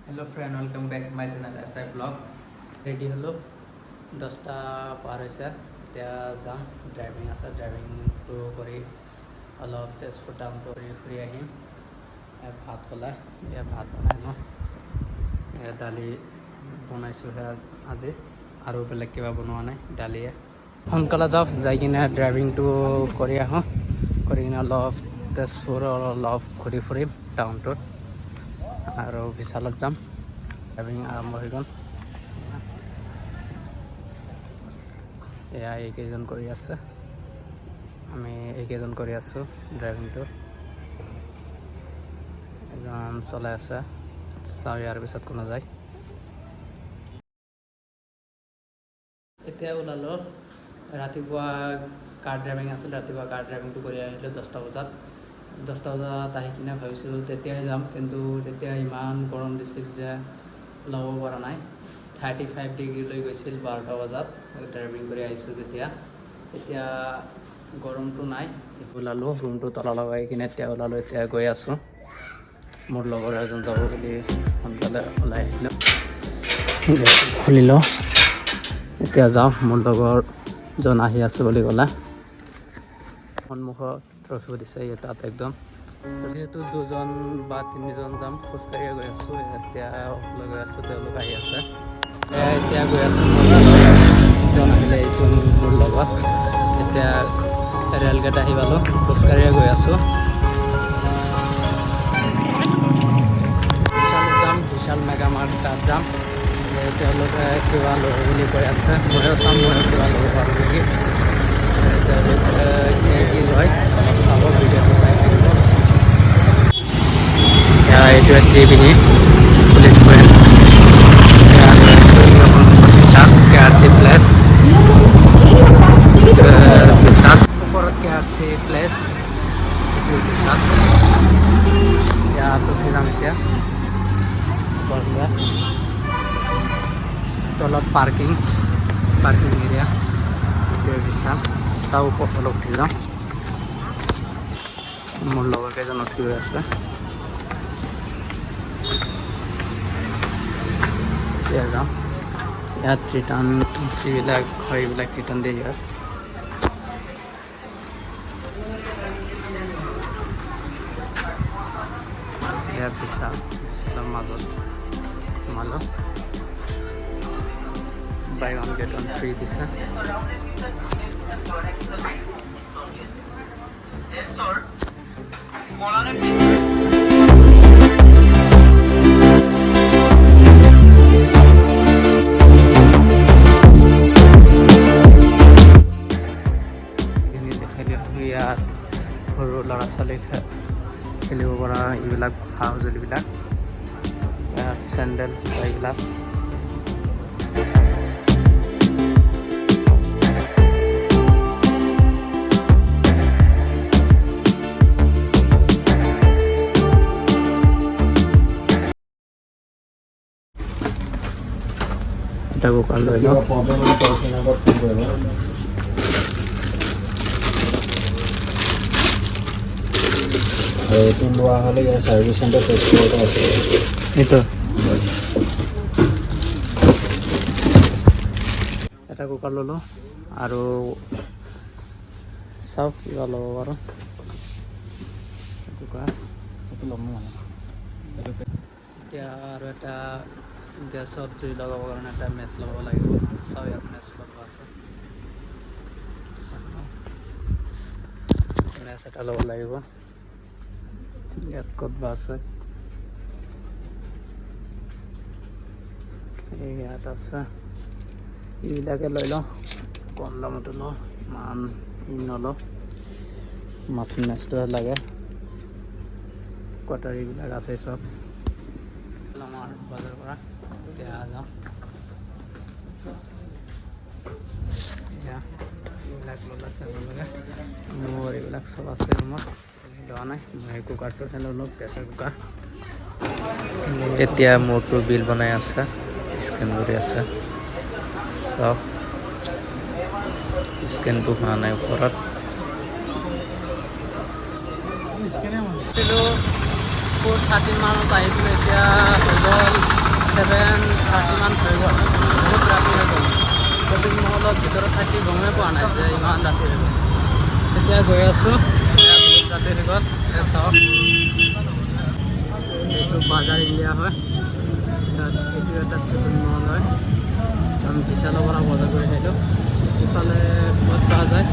Hello friend, welcome back to my channel SI Vlog. Ready hello 10টা পাৰ হৈছে এতিয়া যাম ড্ৰাইভিং আছে ড্ৰাইভিংটো কৰি অলপ তেজপুৰ টাউনটো ফুৰি আহিম ভাত হ'লে এতিয়া ভাত বনাই ন দালি বনাইছোঁহে আজি আৰু বেলেগ কিবা বনোৱা নাই দালিয়ে সোনকালে যাওঁ যাই কিনে ড্ৰাইভিংটো কৰি আহোঁ কৰি কিনে অলপ তেজপুৰ অলপ ঘূৰি ফুৰিম টাউনটোত আৰু বিশালত যাম ড্ৰাইভিং আৰম্ভ হৈ গ'ল এয়া এইকেইজন কৰি আছে আমি এইকেইজন কৰি আছোঁ ড্ৰাইভিংটো এজন চলাই আছে চাওঁ ইয়াৰ পিছত কোনো যায় এতিয়া ওলালোঁ ৰাতিপুৱা কাৰ ড্ৰাইভিং আছিল ৰাতিপুৱা কাৰ ড্ৰাইভিংটো কৰি আহিলোঁ 10টা বজাত আহি কিনে ভাবিছিলোঁ তেতিয়াই যাম কিন্তু তেতিয়া ইমান গৰম দিছিল যে ওলাব পৰা নাই 35 ডিগ্ৰীলৈ গৈছিল 12টা বজাত ড্ৰাইভিং কৰি আহিছোঁ যেতিয়া এতিয়া গৰমটো নাই ওলালোঁ ৰুমটো তলা লগাই কিনে এতিয়া ওলালোঁ এতিয়া গৈ আছোঁ মোৰ লগৰ এজন যাব বুলি সোনকালে ওলাই আহিলোঁ খুলিলোঁ এতিয়া যাওঁ মোৰ লগৰজন আহি আছোঁ বুলি ক'লে সন্মুখত ৰখিব দিছে তাত একদম যিহেতু 2জন বা 3জন যাম খোজকাঢ়িয়ে গৈ আছোঁ এতিয়া লৈ গৈ আছোঁ তেওঁলোক আহি আছে এতিয়া গৈ আছোঁ জন আহিলে এইটো মোৰ লগত এতিয়া ৰেলগেট আহি পালোঁ খোজকাঢ়িয়ে গৈ আছোঁ বিশাল মেগামাৰ্ট তাত যাম তেওঁলোকে কিবা ল'ব বুলি কৈ আছে ময়ো চাম ময়ো কিবা ল'ব পাৰোঁ নেকি তেওঁলোকে কি লয় চাব ভিডিঅ'টো চাই থাকিব এইটো জিবিনি পুলিচ পইণ্ট বিশাল KRC প্লেচ বিশাল ওপৰত KRC প্লেচ বিশাল ইয়াত উঠি যাম এতিয়া তলত পাৰ্কিং এৰিয়া বিশাল চাওঁ ওপৰত উঠি যাওঁ মোৰ লগৰ কেইজন উঠি গৈ আছে এতিয়া যাওঁ ইয়াত ৰিটাৰ্ণ যিবিলাক হয় এইবিলাক ৰিটাৰ্ণ দিয়ে ইয়াত ইয়াত বিশালৰ মাজত সোমালোঁ buy one get one free দিছে ইয়াত সৰু ল'ৰা ছোৱালী খেলিব পৰা এইবিলাক সা সঁজুলিবিলাক ইয়াত চেণ্ডেল এইবিলাক এটাকো কাল লৈ লওঁ এইটো লোৱা হ'লে ইয়াৰ ছাৰ্ভিচ চেণ্টাৰ তেজপুৰতে আছে এইটো এটা কুকাৰ ল'লোঁ আৰু চাওক কিবা ল'ব পাৰোঁ কুকাৰ সেইটো ল'ম মানে এতিয়া আৰু এটা গেছত জুই লগাবৰ কাৰণে এটা মেচ ল'ব লাগিব চাওঁ ইয়াত মেচ লগোৱা আছে মেচ এটা ল'ব লাগিব ইয়াত ক'ত বা আছে ইয়াত আছে এইবিলাকে লৈ লওঁ কম দামতো লওঁ ইমান নলওঁ মাথোন মেচটোহে লাগে কটাৰীবিলাক আছে চব আমাৰ বজাৰৰ পৰা এতিয়া যাওঁ এতিয়া এইবিলাক ল'লে তেওঁলোকে মোৰ এইবিলাক চব আছে ৰুমত লোৱা নাই মই কুকাৰটো ল'লোঁ প্ৰেছাৰ কুকাৰ এতিয়া মোৰটো বিল বনাই আছে স্কেন কৰি আছে চব স্কেনটো হোৱা নাই ওপৰত 4:30 মানত আহিছিলোঁ এতিয়া হৈ গ'ল 7:30 মান হৈ গ'ল, বহুত ৰাতি হৈ গ'ল। শ্বপিং মলত ভিতৰত থাকি গমেই পোৱা নাই যে ইমান ৰাতি হৈ গ'ল। এতিয়া গৈ আছোঁ, এতিয়া বহুত ৰাতি হৈ গ'ল। এতিয়া চাওক, এইটো বাজাৰ ইণ্ডিয়া হয়, এইটো এটা শ্বপিং মল হয়। আমি বিশালৰ পৰা বজাৰ কৰি আহিলোঁ। ইফালে ক'ত পোৱা যায়